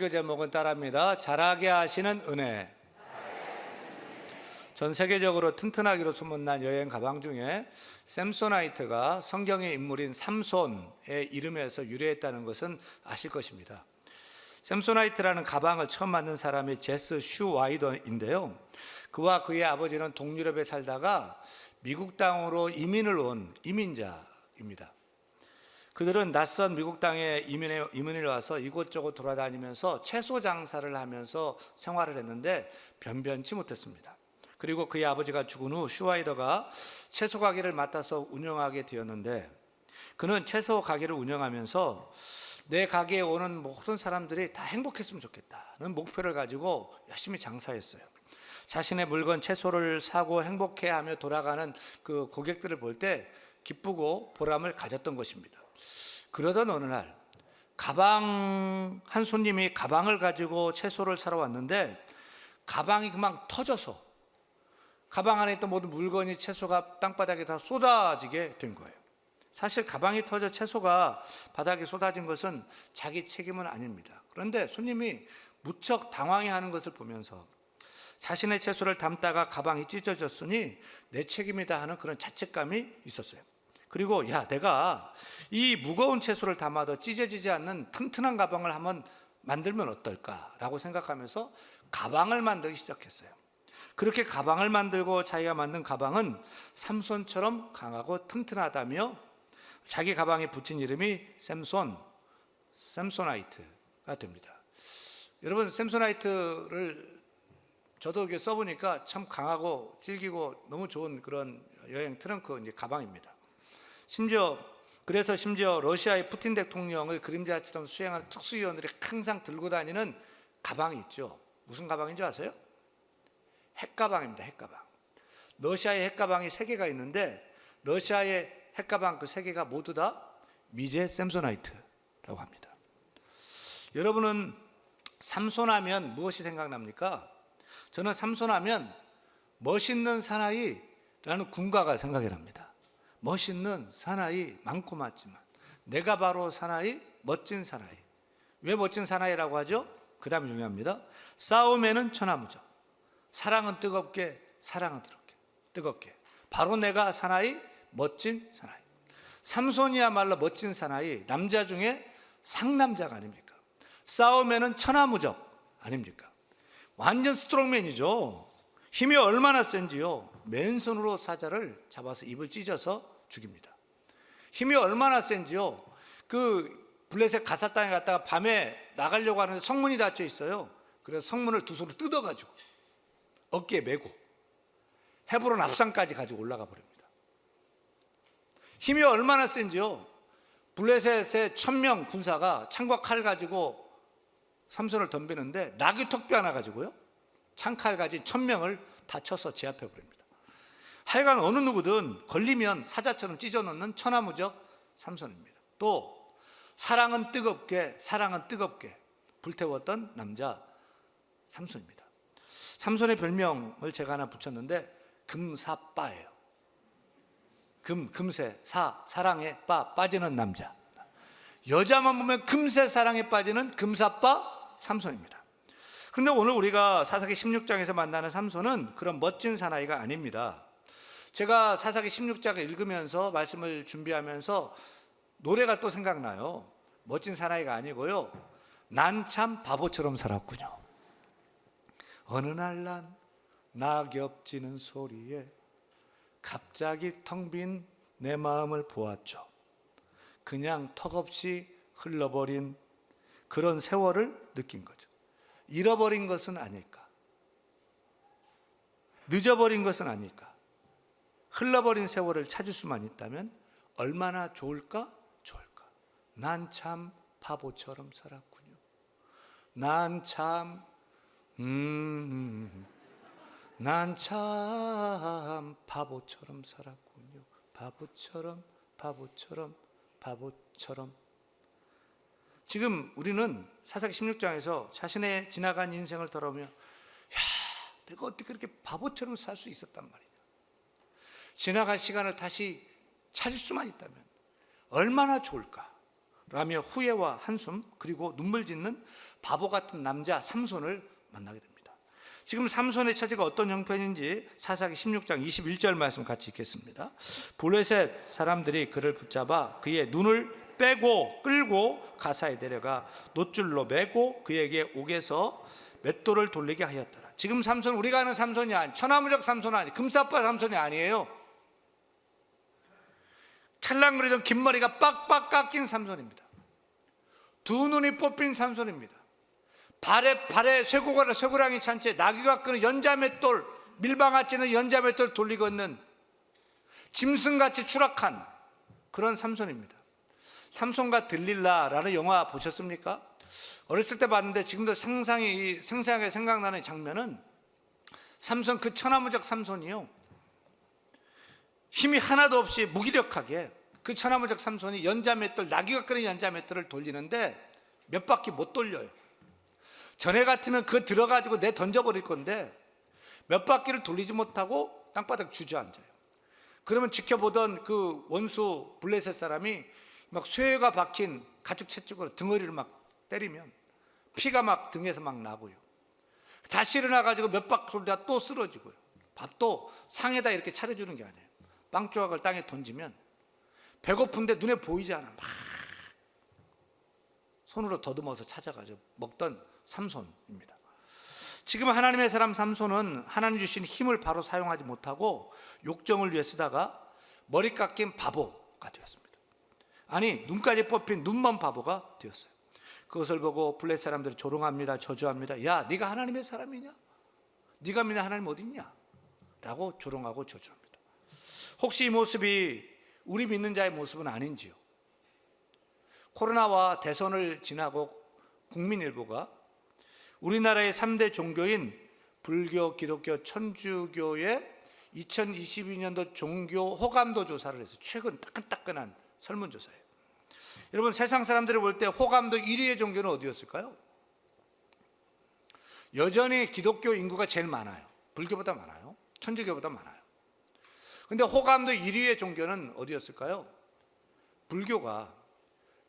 설교 제목은 따라합니다. 자라게 하시는 은혜. 전 세계적으로 튼튼하기로 소문난 여행 가방 중에 샘소나이트가 성경의 인물인 삼손의 이름에서 유래했다는 것은 아실 것입니다. 샘소나이트라는 가방을 처음 만든 사람이 제스 슈와이더인데요, 그와 그의 아버지는 동유럽에 살다가 미국 땅으로 이민을 온 이민자입니다. 그들은 낯선 미국 땅에 이민을 와서 이곳저곳 돌아다니면서 채소 장사를 하면서 생활을 했는데 변변치 못했습니다. 그리고 그의 아버지가 죽은 후 슈와이더가 채소 가게를 맡아서 운영하게 되었는데, 그는 채소 가게를 운영하면서 내 가게에 오는 모든 사람들이 다 행복했으면 좋겠다는 목표를 가지고 열심히 장사했어요. 자신의 물건 채소를 사고 행복해하며 돌아가는 그 고객들을 볼 때 기쁘고 보람을 가졌던 것입니다. 그러던 어느 날 한 손님이 가방을 가지고 채소를 사러 왔는데, 가방이 그만 터져서 가방 안에 있던 모든 물건이 채소가 땅바닥에 다 쏟아지게 된 거예요. 사실 가방이 터져 채소가 바닥에 쏟아진 것은 자기 책임은 아닙니다. 그런데 손님이 무척 당황해하는 것을 보면서 자신의 채소를 담다가 가방이 찢어졌으니 내 책임이다 하는 그런 자책감이 있었어요. 그리고 내가 이 무거운 채소를 담아도 찢어지지 않는 튼튼한 가방을 한번 만들면 어떨까라고 생각하면서 가방을 만들기 시작했어요. 그렇게 가방을 만들고 자기가 만든 가방은 삼손처럼 강하고 튼튼하다며 자기 가방에 붙인 이름이 샘소나이트가 됩니다. 여러분, 샘소나이트를 저도 이렇게 써보니까 참 강하고 질기고 너무 좋은 그런 여행 트렁크 가방입니다. 그래서 심지어 러시아의 푸틴 대통령을 그림자처럼 수행하는 특수위원들이 항상 들고 다니는 가방이 있죠. 무슨 가방인지 아세요? 핵가방입니다. 핵가방. 러시아의 핵가방이 3개가 있는데, 러시아의 핵가방 그 3개가 모두 다 미제 샘소나이트라고 합니다. 여러분은 삼손하면 무엇이 생각납니까? 저는 삼손하면 멋있는 사나이라는 군가가 생각이 납니다. 멋있는 사나이 많고 많지만 내가 바로 사나이, 멋진 사나이. 왜 멋진 사나이라고 하죠? 그 다음이 중요합니다. 싸움에는 천하무적, 사랑은 뜨겁게, 사랑은 뜨겁게. 바로 내가 사나이, 멋진 사나이. 삼손이야말로 멋진 사나이, 남자 중에 상남자가 아닙니까? 싸움에는 천하무적 아닙니까? 완전 스트롱맨이죠. 힘이 얼마나 센지요. 맨손으로 사자를 잡아서 입을 찢어서 죽입니다. 힘이 얼마나 센지요. 그 블레셋 가사 땅에 갔다가 밤에 나가려고 하는데 성문이 닫혀 있어요. 그래서 성문을 두 손으로 뜯어가지고 어깨에 메고 헤브론 앞산까지 가지고 올라가 버립니다. 힘이 얼마나 센지요. 블레셋의 1000명 군사가 창과 칼 가지고 삼손을 덤비는데 나귀 턱뼈 하나 가지고요, 창칼 가진 1000명을 다 쳐서 제압해 버립니다. 하여간 어느 누구든 걸리면 사자처럼 찢어놓는 천하무적 삼손입니다. 또 사랑은 뜨겁게 불태웠던 남자 삼손입니다. 삼손의 별명을 제가 하나 붙였는데 금사빠예요. 금세 사랑에 빠지는 남자. 여자만 보면 금세 사랑에 빠지는 금사빠 삼손입니다. 그런데 오늘 우리가 사사기 16장에서 만나는 삼손은 그런 멋진 사나이가 아닙니다. 제가 사사기 16장을 읽으면서 말씀을 준비하면서 노래가 또 생각나요. 멋진 사나이가 아니고요, 난 참 바보처럼 살았군요. 어느 날 난 낙엽 지는 소리에 갑자기 텅 빈 내 마음을 보았죠. 그냥 턱없이 흘러버린 그런 세월을 느낀 거죠. 잃어버린 것은 아닐까? 늦어버린 것은 아닐까? 흘러버린 세월을 찾을 수만 있다면 얼마나 좋을까? 난 참 바보처럼 살았군요. 난 참 바보처럼 살았군요. 바보처럼. 지금 우리는 사사기 16장에서 자신의 지나간 인생을 돌아보며 내가 어떻게 그렇게 바보처럼 살 수 있었단 말이냐, 지나간 시간을 다시 찾을 수만 있다면 얼마나 좋을까, 라며 후회와 한숨 그리고 눈물 짓는 바보 같은 남자 삼손을 만나게 됩니다. 지금 삼손의 처지가 어떤 형편인지 사사기 16장 21절 말씀 같이 읽겠습니다. 블레셋 사람들이 그를 붙잡아 그의 눈을 빼고 끌고 가사에 데려가 놋줄로 매고 그에게 옥에서 맷돌을 돌리게 하였더라. 지금 삼손 우리가 아는 삼손이 아니, 천하무적 삼손 아니, 금사빠 삼손이 아니에요. 찰랑거리던 긴 머리가 빡빡 깎인 삼손입니다. 두 눈이 뽑힌 삼손입니다. 발에 쇠고랑이 찬 채 나귀가 끄는 연자맷돌, 밀방아 찌는 연자맷돌 돌리고 있는 짐승같이 추락한 그런 삼손입니다. 삼손과 들릴라라는 영화 보셨습니까? 어렸을 때 봤는데 지금도 생생하게 생각나는 장면은 삼손, 그 천하무적 삼손이요, 힘이 하나도 없이 무기력하게 그 천하무적 삼손이 연자맷돌, 나귀가 끄는 연자맷돌을 돌리는데 몇 바퀴 못 돌려요. 전에 같으면 그거 들어가지고 내 던져버릴 건데 몇 바퀴를 돌리지 못하고 땅바닥 주저앉아요. 그러면 지켜보던 그 원수 블레셋 사람이 막 쇠가 박힌 가죽 채찍으로 등허리를 막 때리면 피가 막 등에서 막 나고요. 다시 일어나가지고 몇 바퀴 돌다가 또 쓰러지고요. 밥도 상에다 이렇게 차려주는 게 아니에요. 빵 조각을 땅에 던지면 배고픈데 눈에 보이지 않아. 막 손으로 더듬어서 찾아가지고 먹던 삼손입니다. 지금 하나님의 사람 삼손은 하나님 주신 힘을 바로 사용하지 못하고 욕정을 위해 쓰다가 머리 깎인 바보가 되었습니다. 아니, 눈까지 뽑힌 눈먼 바보가 되었어요. 그것을 보고 블레셋 사람들이 조롱합니다. 저주합니다. 야, 네가 하나님의 사람이냐? 네가 믿는 하나님 어디 있냐? 라고 조롱하고 저주합니다. 혹시 이 모습이 우리 믿는 자의 모습은 아닌지요? 코로나와 대선을 지나고 국민 일부가 우리나라의 3대 종교인 불교, 기독교, 천주교의 2022년도 종교 호감도 조사를 해서 최근 따끈따끈한 설문조사예요. 여러분, 세상 사람들이 볼 때 호감도 1위의 종교는 어디였을까요? 여전히 기독교 인구가 제일 많아요. 불교보다 많아요. 천주교보다 많아요. 근데 호감도 1위의 종교는 어디였을까요? 불교가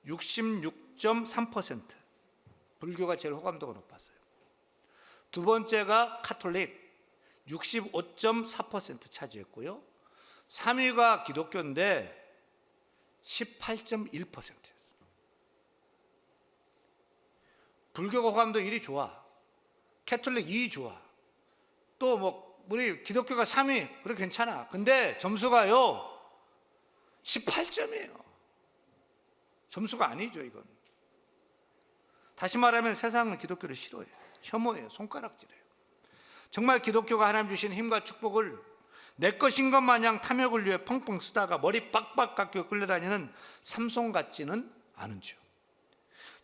66.3%, 불교가 제일 호감도가 높았어요. 두 번째가 카톨릭 65.4% 차지했고요. 3위가 기독교인데 18.1%였어요. 불교가 호감도 1위 좋아. 카톨릭 2위 좋아. 또 뭐 우리 기독교가 3위, 그래 괜찮아. 근데 점수가요 18점이에요. 점수가 아니죠, 이건. 다시 말하면 세상은 기독교를 싫어해요. 혐오해요. 손가락질해요. 정말 기독교가 하나님 주신 힘과 축복을 내 것인 것 마냥 탐욕을 위해 펑펑 쓰다가 머리 빡빡 깎여 끌려다니는 삼손 같지는 않은지요.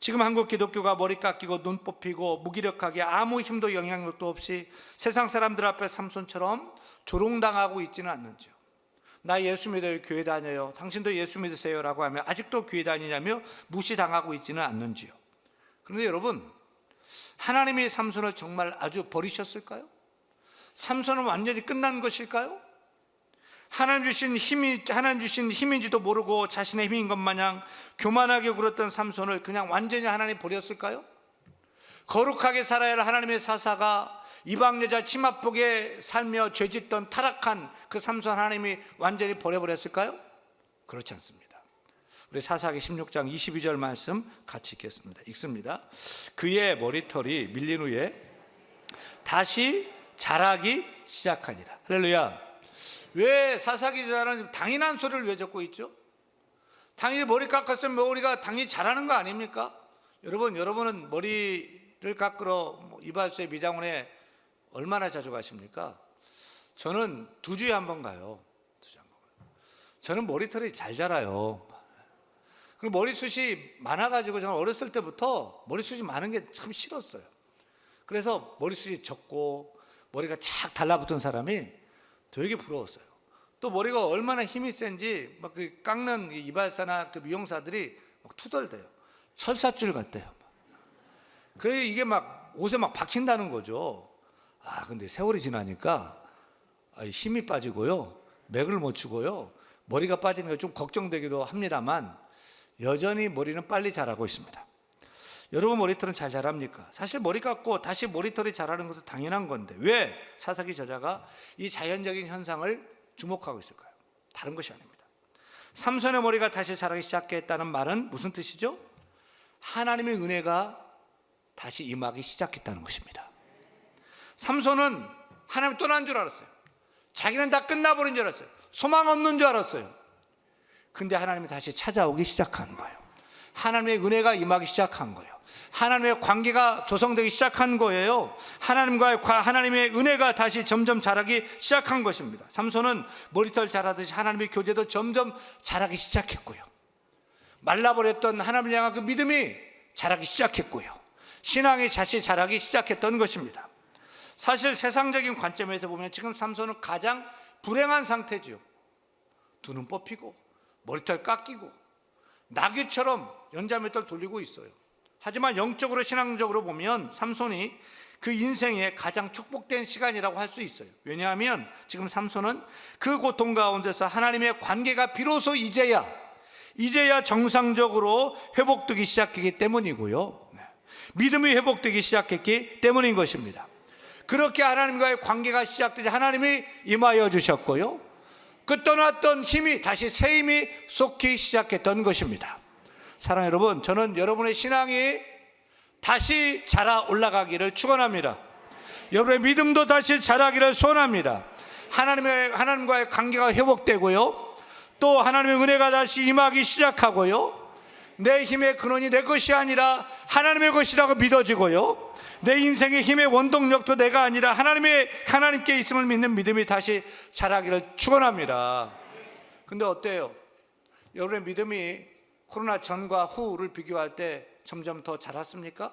지금 한국 기독교가 머리 깎이고 눈 뽑히고 무기력하게 아무 힘도 영향력도 없이 세상 사람들 앞에 삼손처럼 조롱당하고 있지는 않는지요. 나 예수 믿어요, 교회 다녀요, 당신도 예수 믿으세요 라고 하면 아직도 교회 다니냐며 무시당하고 있지는 않는지요. 그런데 여러분, 하나님이 삼손을 정말 아주 버리셨을까요? 삼손은 완전히 끝난 것일까요? 하나님 주신 힘인지도 모르고 자신의 힘인 것 마냥 교만하게 굴었던 삼손을 그냥 완전히 하나님 버렸을까요? 거룩하게 살아야 할 하나님의 사사가 이방 여자 치맛복에 살며 죄짓던 타락한 그 삼손 하나님이 완전히 버려버렸을까요? 그렇지 않습니다. 우리 사사기 16장 22절 말씀 같이 읽습니다. 그의 머리털이 밀린 후에 다시 자라기 시작하니라. 할렐루야. 왜 사사기 기자는 당연한 소리를 왜 적고 있죠? 당연히 머리 깎았으면 머리가 당연히 자라는 거 아닙니까? 여러분은 머리를 깎으러 이발소에 미장원에 얼마나 자주 가십니까? 저는 2주에 한 번 가요. 저는 머리털이 잘 자라요. 그리고 머리숱이 많아가지고 저는 어렸을 때부터 머리숱이 많은 게 참 싫었어요. 그래서 머리숱이 적고 머리가 착 달라붙은 사람이 되게 부러웠어요. 또 머리가 얼마나 힘이 센지 막 그 깎는 이발사나 그 미용사들이 막 투덜대요. 철사줄 같대요. 그래서 이게 막 옷에 막 박힌다는 거죠. 근데 세월이 지나니까 힘이 빠지고요, 맥을 못 추고요, 머리가 빠지는 게 좀 걱정되기도 합니다만, 여전히 머리는 빨리 자라고 있습니다. 여러분 머리털은 잘 자랍니까? 사실 머리 깎고 다시 머리털이 자라는 것은 당연한 건데 왜 사사기 저자가 이 자연적인 현상을 주목하고 있을까요? 다른 것이 아닙니다. 삼손의 머리가 다시 자라기 시작했다는 말은 무슨 뜻이죠? 하나님의 은혜가 다시 임하기 시작했다는 것입니다. 삼손은 하나님 떠난 줄 알았어요. 자기는 다 끝나버린 줄 알았어요. 소망 없는 줄 알았어요. 근데 하나님이 다시 찾아오기 시작한 거예요. 하나님의 은혜가 임하기 시작한 거예요. 하나님의 관계가 조성되기 시작한 거예요. 하나님의 은혜가 다시 점점 자라기 시작한 것입니다. 삼손은 머리털 자라듯이 하나님의 교제도 점점 자라기 시작했고요. 말라버렸던 하나님을 향한 그 믿음이 자라기 시작했고요. 신앙이 다시 자라기 시작했던 것입니다. 사실 세상적인 관점에서 보면 지금 삼손은 가장 불행한 상태죠. 두 눈 뽑히고 머리털 깎이고 나귀처럼 연자맷돌 돌리고 있어요. 하지만 영적으로 신앙적으로 보면 삼손이 그 인생의 가장 축복된 시간이라고 할 수 있어요. 왜냐하면 지금 삼손은 그 고통 가운데서 하나님의 관계가 비로소 이제야 정상적으로 회복되기 시작했기 때문이고요. 믿음이 회복되기 시작했기 때문인 것입니다. 그렇게 하나님과의 관계가 시작되자 하나님이 임하여 주셨고요. 그 떠났던 힘이 다시 새 힘이 솟기 시작했던 것입니다. 사랑하는 여러분, 저는 여러분의 신앙이 다시 자라 올라가기를 축원합니다. 여러분의 믿음도 다시 자라기를 소원합니다. 하나님과의 관계가 회복되고요. 또 하나님의 은혜가 다시 임하기 시작하고요. 내 힘의 근원이 내 것이 아니라 하나님의 것이라고 믿어지고요. 내 인생의 힘의 원동력도 내가 아니라 하나님께 있음을 믿는 믿음이 다시 자라기를 축원합니다. 근데 어때요? 여러분의 믿음이 코로나 전과 후를 비교할 때 점점 더 자랐습니까?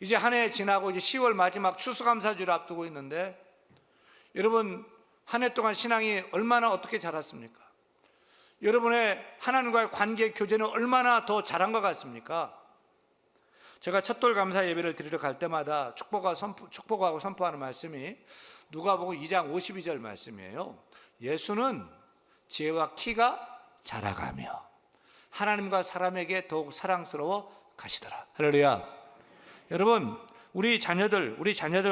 이제 한 해 지나고 이제 10월 마지막 추수감사주를 앞두고 있는데 여러분 한 해 동안 신앙이 얼마나 어떻게 자랐습니까? 여러분의 하나님과의 관계 교제는 얼마나 더 자란 것 같습니까? 제가 첫돌 감사 예배를 드리러 갈 때마다 축복하고 선포하는 말씀이 누가복음 2장 52절 말씀이에요. 예수는 지혜와 키가 자라가며 하나님과 사람에게 더욱 사랑스러워 가시더라. 할렐루야. 여러분 우리 자녀들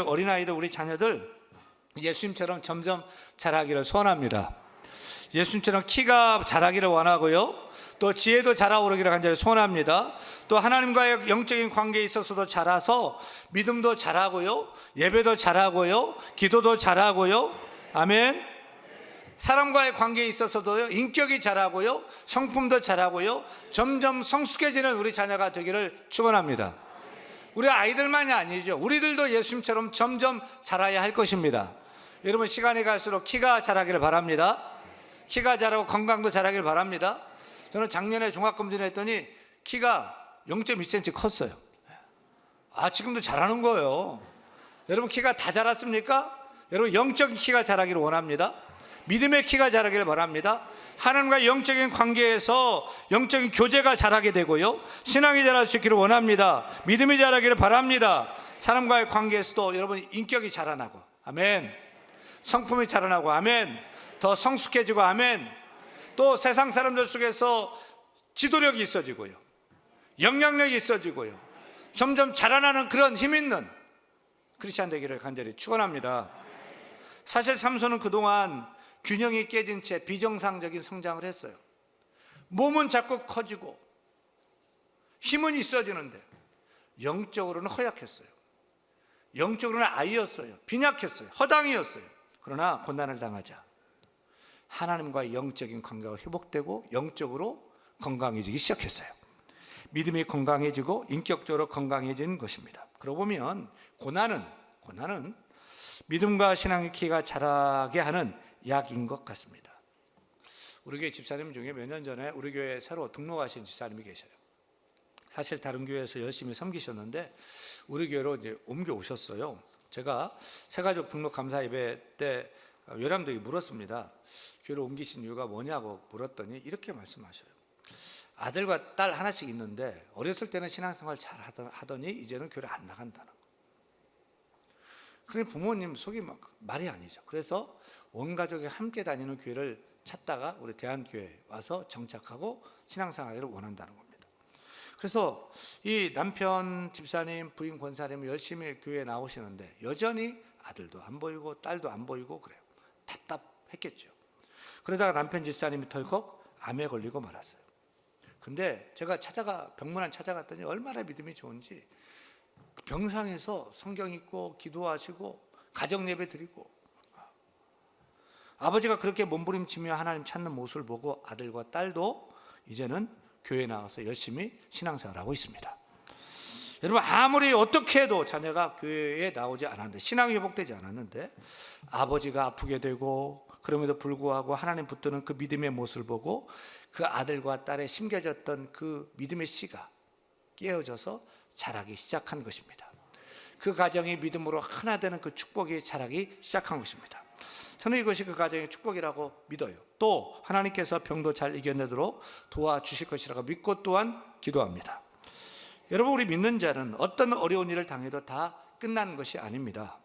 어린아이들 우리 자녀들 예수님처럼 점점 자라기를 소원합니다. 예수님처럼 키가 자라기를 원하고요. 또 지혜도 자라오르기를 간절히 소원합니다. 또 하나님과의 영적인 관계에 있어서도 자라서 믿음도 자라고요. 예배도 자라고요. 기도도 자라고요. 아멘. 사람과의 관계에 있어서도요. 인격이 자라고요. 성품도 자라고요. 점점 성숙해지는 우리 자녀가 되기를 축원합니다. 우리 아이들만이 아니죠. 우리들도 예수님처럼 점점 자라야 할 것입니다. 여러분 시간이 갈수록 키가 자라기를 바랍니다. 키가 자라고 건강도 자라기를 바랍니다. 저는 작년에 종합검진을 했더니 키가 0.2cm 컸어요. 지금도 자라는 거예요. 여러분 키가 다 자랐습니까? 여러분 영적인 키가 자라기를 원합니다. 믿음의 키가 자라기를 바랍니다. 하나님과 영적인 관계에서 영적인 교제가 자라게 되고요. 신앙이 자랄 수 있기를 원합니다. 믿음이 자라기를 바랍니다. 사람과의 관계에서도 여러분 인격이 자라나고 아멘. 성품이 자라나고 아멘. 더 성숙해지고 아멘. 또 세상 사람들 속에서 지도력이 있어지고요. 영향력이 있어지고요. 점점 자라나는 그런 힘 있는 크리스찬 되기를 간절히 축원합니다. 사실 삼손은 그동안 균형이 깨진 채 비정상적인 성장을 했어요. 몸은 자꾸 커지고 힘은 있어지는데 영적으로는 허약했어요. 영적으로는 아이였어요. 빈약했어요. 허당이었어요. 그러나 고난을 당하자 하나님과의 영적인 관계가 회복되고 영적으로 건강해지기 시작했어요. 믿음이 건강해지고 인격적으로 건강해진 것입니다. 그러고 보면 고난은 믿음과 신앙의 키가 자라게 하는 약인 것 같습니다. 우리 교회 집사님 중에 몇 년 전에 우리 교회에 새로 등록하신 집사님이 계셔요. 사실 다른 교회에서 열심히 섬기셨는데 우리 교회로 이제 옮겨오셨어요. 제가 새가족 등록 감사 예배 때 요람되게 물었습니다. 교회로 옮기신 이유가 뭐냐고 물었더니 이렇게 말씀하셔요. 아들과 딸 하나씩 있는데 어렸을 때는 신앙생활 잘 하더니 이제는 교회를 안 나간다는 거. 그러니 부모님 속이 말이 아니죠. 그래서 온 가족이 함께 다니는 교회를 찾다가 우리 대한교회 와서 정착하고 신앙생활을 원한다는 겁니다. 그래서 이 남편 집사님, 부인 권사님은 열심히 교회에 나오시는데 여전히 아들도 안 보이고 딸도 안 보이고 그래요. 답답했겠죠. 그러다가 남편 집사님이 덜컥 암에 걸리고 말았어요. 근데 제가 병문안 찾아갔더니 얼마나 믿음이 좋은지 병상에서 성경 읽고 기도하시고 가정 예배 드리고, 아버지가 그렇게 몸부림치며 하나님 찾는 모습을 보고 아들과 딸도 이제는 교회에 나와서 열심히 신앙생활을 하고 있습니다. 여러분, 아무리 어떻게 해도 자녀가 교회에 나오지 않았는데, 신앙이 회복되지 않았는데 아버지가 아프게 되고 그럼에도 불구하고 하나님 붙드는 그 믿음의 모습을 보고 그 아들과 딸의 심겨졌던 그 믿음의 씨가 깨어져서 자라기 시작한 것입니다. 그 가정이 믿음으로 하나 되는 그 축복이 자라기 시작한 것입니다. 저는 이것이 그 가정의 축복이라고 믿어요. 또 하나님께서 병도 잘 이겨내도록 도와주실 것이라고 믿고 또한 기도합니다. 여러분, 우리 믿는 자는 어떤 어려운 일을 당해도 다 끝난 것이 아닙니다.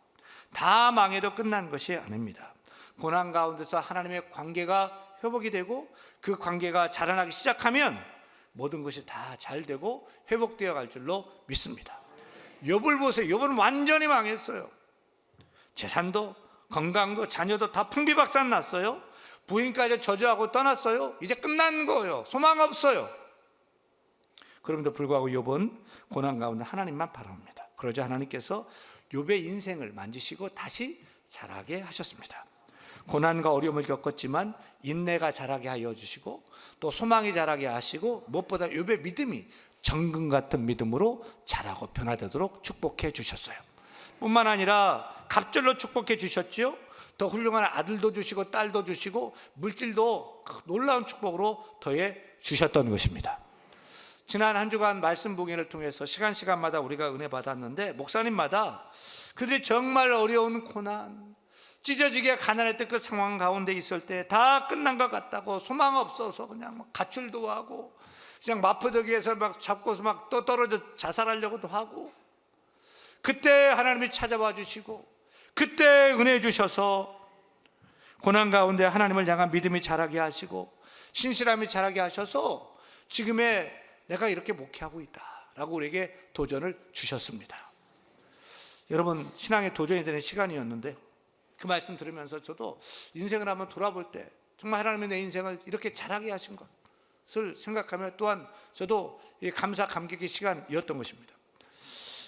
다 망해도 끝난 것이 아닙니다. 고난 가운데서 하나님의 관계가 회복이 되고 그 관계가 자라나기 시작하면 모든 것이 다 잘 되고 회복되어 갈 줄로 믿습니다. 욥을 보세요. 욥은 완전히 망했어요. 재산도 건강도 자녀도 다 풍비박산 났어요. 부인까지 저주하고 떠났어요. 이제 끝난 거예요. 소망 없어요. 그럼에도 불구하고 욥은 고난 가운데 하나님만 바라봅니다. 그러자 하나님께서 욥의 인생을 만지시고 다시 자라게 하셨습니다. 고난과 어려움을 겪었지만 인내가 자라게 하여 주시고 또 소망이 자라게 하시고 무엇보다 욥의 믿음이 정금 같은 믿음으로 자라고 변화되도록 축복해 주셨어요. 뿐만 아니라 갑절로 축복해 주셨지요. 더 훌륭한 아들도 주시고 딸도 주시고 물질도 놀라운 축복으로 더해 주셨던 것입니다. 지난 한 주간 말씀 봉인을 통해서 시간마다 우리가 은혜 받았는데, 목사님마다 그들이 정말 어려운 고난, 찢어지게 가난했던 그 상황 가운데 있을 때 다 끝난 것 같다고 소망 없어서 그냥 막 가출도 하고 그냥 마포대교에서 막 잡고서 막 또 떨어져 자살하려고도 하고, 그때 하나님이 찾아와 주시고 그때 은혜 주셔서 고난 가운데 하나님을 향한 믿음이 자라게 하시고 신실함이 자라게 하셔서 지금의 내가 이렇게 목회하고 있다라고 우리에게 도전을 주셨습니다. 여러분, 신앙의 도전이 되는 시간이었는데 그 말씀 들으면서 저도 인생을 한번 돌아볼 때 정말 하나님이 내 인생을 이렇게 자라게 하신 것을 생각하며 또한 저도 감사 감격의 시간이었던 것입니다.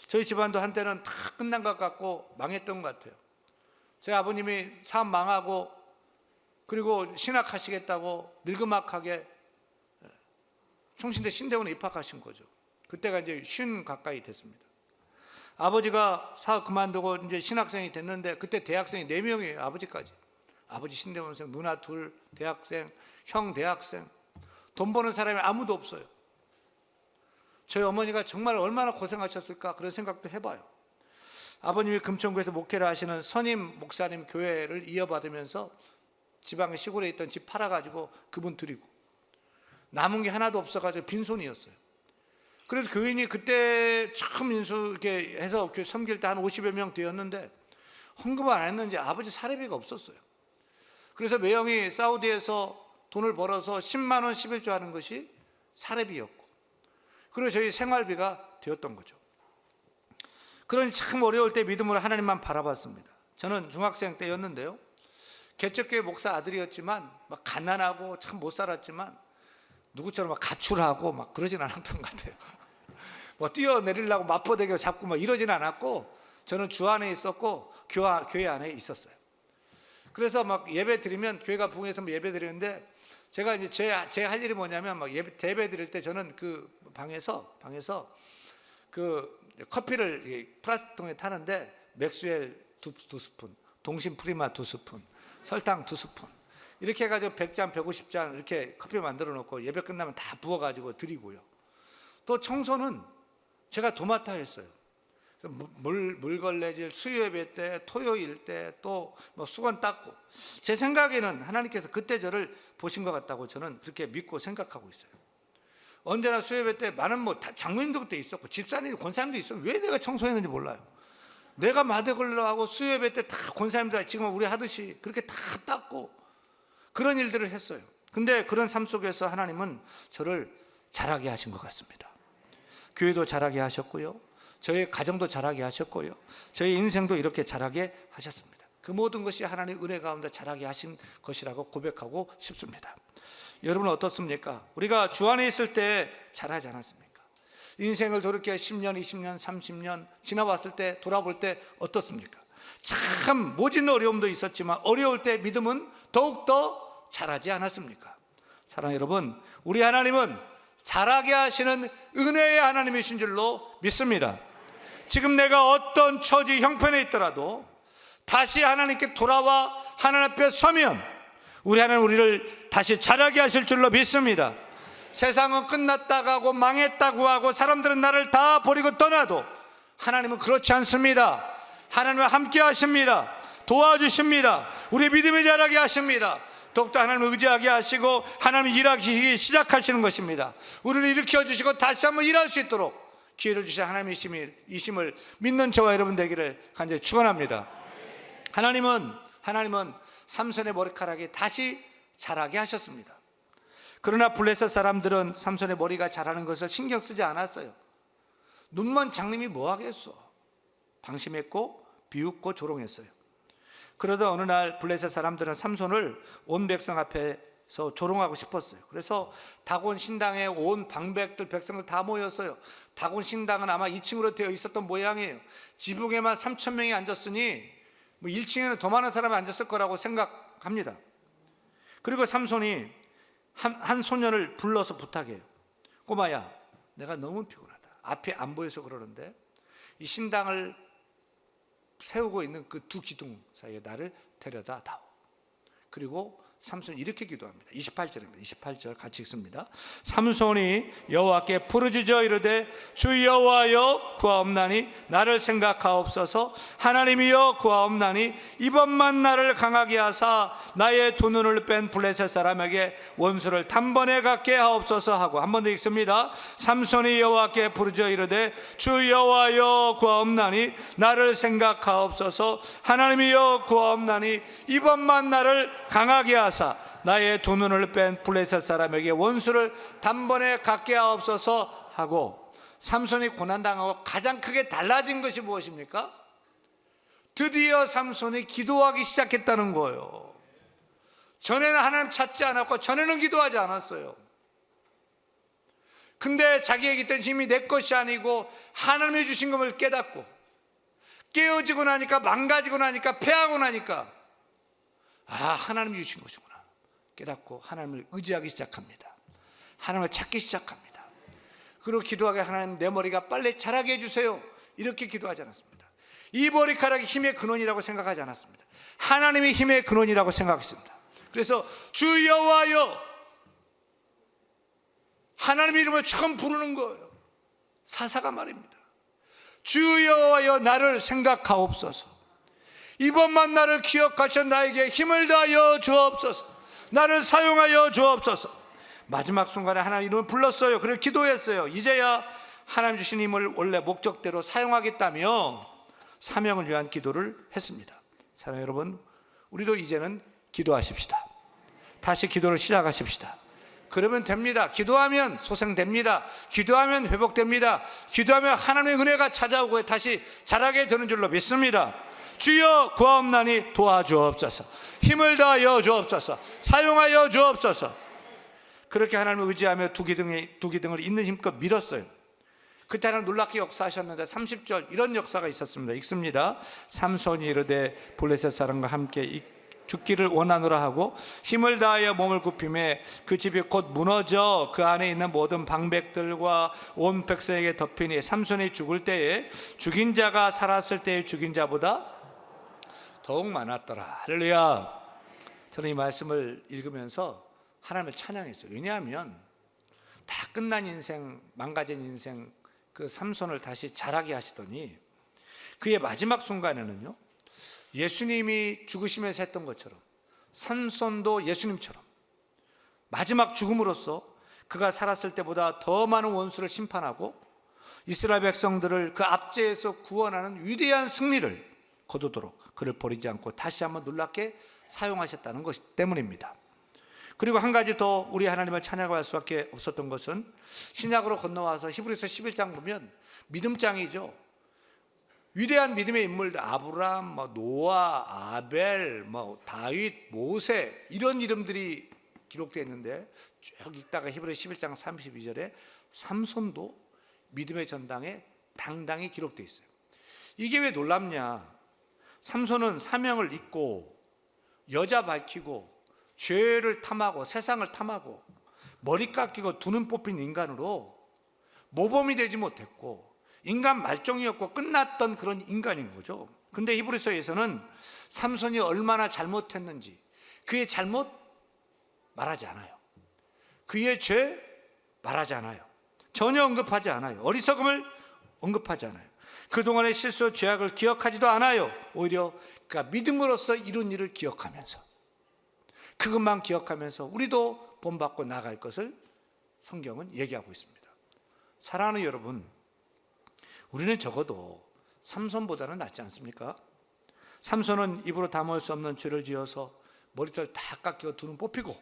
저희 집안도 한때는 다 끝난 것 같고 망했던 것 같아요. 저희 아버님이 사업 망하고 그리고 신학하시겠다고 늙음막하게 총신대 신대원에 입학하신 거죠. 그때가 이제 50 가까이 됐습니다. 아버지가 사업 그만두고 이제 신학생이 됐는데 그때 대학생이 4명이에요. 아버지까지. 아버지 신대원생, 누나 2 대학생, 형 대학생. 돈 버는 사람이 아무도 없어요. 저희 어머니가 정말 얼마나 고생하셨을까 그런 생각도 해봐요. 아버님이 금천구에서 목회를 하시는 선임 목사님 교회를 이어받으면서 지방의 시골에 있던 집 팔아가지고 그분 드리고 남은 게 하나도 없어가지고 빈손이었어요. 그래서 교인이 그때 처음 인수 이렇게 해서 섬길 때 한 50여 명 되었는데 헌금을 안 했는지 아버지 사례비가 없었어요. 그래서 매형이 사우디에서 돈을 벌어서 10만 원 11조 하는 것이 사례비였고, 그리고 저희 생활비가 되었던 거죠. 그러니 참 어려울 때 믿음으로 하나님만 바라봤습니다. 저는 중학생 때였는데요, 개척교회 목사 아들이었지만 막 가난하고 참 못 살았지만 누구처럼 막 가출하고 막 그러진 않았던 것 같아요. 뭐 뛰어내리려고 마포대교 잡고 막 이러진 않았고, 저는 주 안에 있었고 교회 안에 있었어요. 그래서 막 예배 드리면 교회가 부흥해서 예배 드리는데 제가 이제 제 할 일이 뭐냐면 막 예배 드릴 때 저는 그 방에서 그 커피를 플라스틱 통에 타는데 맥스웰 2스푼, 동심 프리마 2스푼, 설탕 2스푼 이렇게 해가지고 100잔, 150잔 이렇게 커피 만들어 놓고 예배 끝나면 다 부어가지고 드리고요. 또 청소는 제가 도맡아 했어요. 물걸레질 수요예배 때, 토요일 때 또 뭐 수건 닦고, 제 생각에는 하나님께서 그때 저를 보신 것 같다고 저는 그렇게 믿고 생각하고 있어요. 언제나 수요예배 때 많은 뭐 장로님도 그때 있었고 집사님, 권사님도 있었고 왜 내가 청소했는지 몰라요. 내가 마대걸로 하고 수요예배 때 다 권사님들 지금 우리 하듯이 그렇게 다 닦고, 그런 일들을 했어요. 근데 그런 삶 속에서 하나님은 저를 자라게 하신 것 같습니다. 교회도 자라게 하셨고요, 저의 가정도 자라게 하셨고요, 저의 인생도 이렇게 자라게 하셨습니다. 그 모든 것이 하나님의 은혜 가운데 자라게 하신 것이라고 고백하고 싶습니다. 여러분은 어떻습니까? 우리가 주 안에 있을 때 자라지 않았습니까? 인생을 돌이켜 10년, 20년, 30년 지나왔을 때 돌아볼 때 어떻습니까? 참 모진 어려움도 있었지만 어려울 때 믿음은 더욱더 자라지 않았습니까? 사랑하는 여러분, 우리 하나님은 자라게 하시는 은혜의 하나님이신 줄로 믿습니다. 지금 내가 어떤 처지 형편에 있더라도 다시 하나님께 돌아와 하나님 앞에 서면 우리 하나님 우리를 다시 자라게 하실 줄로 믿습니다. 세상은 끝났다고 하고 망했다고 하고 사람들은 나를 다 버리고 떠나도 하나님은 그렇지 않습니다. 하나님과 함께 하십니다. 도와주십니다. 우리 믿음이 자라게 하십니다. 더욱더 하나님을 의지하게 하시고 하나님을 일하기 시작하시는 것입니다. 우리를 일으켜주시고 다시 한번 일할 수 있도록 기회를 주신 하나님이심을 믿는 저와 여러분 되기를 간절히 축원합니다. 하나님은 삼손의 머리카락이 다시 자라게 하셨습니다. 그러나 블레셋 사람들은 삼손의 머리가 자라는 것을 신경 쓰지 않았어요. 눈먼 장님이 뭐 하겠어? 방심했고 비웃고 조롱했어요. 그러다 어느 날 블레셋 사람들은 삼손을 온 백성 앞에서 조롱하고 싶었어요. 그래서 다곤 신당에 온 방백들 백성들 다 모였어요. 다곤 신당은 아마 2층으로 되어 있었던 모양이에요. 지붕에만 3,000명이 앉았으니 1층에는 더 많은 사람이 앉았을 거라고 생각합니다. 그리고 삼손이 한 소년을 불러서 부탁해요. 꼬마야, 내가 너무 피곤하다. 앞이 안 보여서 그러는데 이 신당을 세우고 있는 그 두 기둥 사이에 나를 데려다 다오. 그리고 삼손이 이렇게 기도합니다. 28절입니다. 28절 같이 읽습니다. 삼손이 여호와께 부르짖어 이르되 주 여호와여 구하옵나니 나를 생각하옵소서. 하나님이여 구하옵나니 이번만 나를 강하게 하사 나의 두 눈을 뺀 블레셋 사람에게 원수를 단번에 갖게 하옵소서 하고, 한 번 더 읽습니다. 삼손이 여호와께 부르짖어 이르되 주 여호와여 구하옵나니 나를 생각하옵소서. 하나님이여 구하옵나니 이번만 나를 강하게 하사 나의 두 눈을 뺀 블레셋 사람에게 원수를 단번에 갖게 하옵소서 하고, 삼손이 고난당하고 가장 크게 달라진 것이 무엇입니까? 드디어 삼손이 기도하기 시작했다는 거예요. 전에는 하나님 찾지 않았고 전에는 기도하지 않았어요. 근데 자기에게 있던 힘이 내 것이 아니고 하나님이 주신 것을 깨닫고 깨어지고 나니까, 망가지고 나니까, 패하고 나니까 하나님이 주신 것이구나 깨닫고 하나님을 의지하기 시작합니다. 하나님을 찾기 시작합니다. 그리고 기도하게, 하나님 내 머리가 빨리 자라게 해주세요, 이렇게 기도하지 않았습니다. 이 머리카락이 힘의 근원이라고 생각하지 않았습니다. 하나님이 힘의 근원이라고 생각했습니다. 그래서 주 여호와여, 하나님 이름을 처음 부르는 거예요. 사사가 말입니다. 주 여호와여 나를 생각하옵소서. 이번만 나를 기억하셔 나에게 힘을 다하여 주옵소서. 나를 사용하여 주옵소서. 마지막 순간에 하나님 이름을 불렀어요. 그리고 기도했어요. 이제야 하나님 주신 힘을 원래 목적대로 사용하겠다며 사명을 위한 기도를 했습니다. 사랑하는 여러분, 우리도 이제는 기도하십시다. 다시 기도를 시작하십시다. 그러면 됩니다. 기도하면 소생됩니다. 기도하면 회복됩니다. 기도하면 하나님의 은혜가 찾아오고 다시 자라게 되는 줄로 믿습니다. 주여 구하옵나니 도와주옵소서. 힘을 다하여 주옵소서. 사용하여 주옵소서. 그렇게 하나님을 의지하며 두 기둥을 있는 힘껏 밀었어요. 그때 하나님 놀랍게 역사하셨는데 30절 이런 역사가 있었습니다. 읽습니다. 삼손이 이르되 블레셋 사람과 함께 죽기를 원하노라 하고 힘을 다하여 몸을 굽히매 그 집이 곧 무너져 그 안에 있는 모든 방백들과 온 백성에게 덮이니 삼손이 죽을 때에 죽인 자가 살았을 때의 죽인 자보다 더욱 많았더라. 할렐루야. 저는 이 말씀을 읽으면서 하나님을 찬양했어요. 왜냐하면 다 끝난 인생, 망가진 인생 그 삼손을 다시 자라게 하시더니 그의 마지막 순간에는요, 예수님이 죽으시면서 했던 것처럼 삼손도 예수님처럼 마지막 죽음으로써 그가 살았을 때보다 더 많은 원수를 심판하고 이스라엘 백성들을 그 압제에서 구원하는 위대한 승리를 거두도록 그를 버리지 않고 다시 한번 놀랍게 사용하셨다는 것 때문입니다. 그리고 한 가지 더 우리 하나님을 찬양할 수밖에 없었던 것은 신약으로 건너와서 히브리서 11장 보면 믿음장이죠. 위대한 믿음의 인물들 아브라함, 노아, 아벨, 다윗, 모세 이런 이름들이 기록되어 있는데 쭉 읽다가 히브리서 11장 32절에 삼손도 믿음의 전당에 당당히 기록되어 있어요. 이게 왜 놀랍냐? 삼손은 사명을 잊고 여자 밝히고 죄를 탐하고 세상을 탐하고 머리 깎이고 두 눈 뽑힌 인간으로 모범이 되지 못했고 인간 말종이었고 끝났던 그런 인간인 거죠. 근데 히브리서에서는 삼손이 얼마나 잘못했는지 그의 잘못 말하지 않아요. 그의 죄 말하지 않아요. 전혀 언급하지 않아요. 어리석음을 언급하지 않아요. 그동안의 실수, 죄악을 기억하지도 않아요. 오히려 그가 믿음으로써 이룬 일을 기억하면서 그것만 기억하면서 우리도 본받고 나갈 것을 성경은 얘기하고 있습니다. 사랑하는 여러분, 우리는 적어도 삼손보다는 낫지 않습니까? 삼손은 입으로 담을 수 없는 죄를 지어서 머리털 다 깎이고 두 눈 뽑히고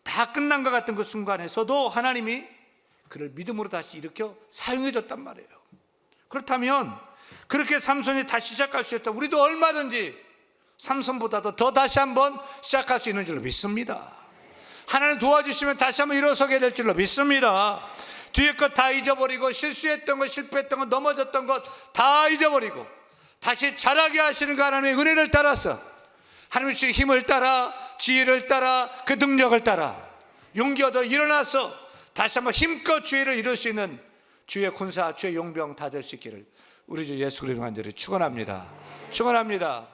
다 끝난 것 같은 그 순간에서도 하나님이 그를 믿음으로 다시 일으켜 사용해 줬단 말이에요. 그렇다면 그렇게 삼손이 다시 시작할 수 있다. 우리도 얼마든지 삼손보다도 더 다시 한번 시작할 수 있는 줄로 믿습니다. 하나님 도와주시면 다시 한번 일어서게 될 줄로 믿습니다. 뒤에 것 다 잊어버리고 실수했던 것, 실패했던 것, 넘어졌던 것 다 잊어버리고 다시 자라게 하시는 그 하나님의 은혜를 따라서 하나님 주신 힘을 따라 지혜를 따라 그 능력을 따라 용기 얻어 일어나서 다시 한번 힘껏 주의를 이룰 수 있는 주의 군사, 주의 용병 다 될 수 있기를 우리 주 예수 그리스도 간절히 축원합니다. 축원합니다.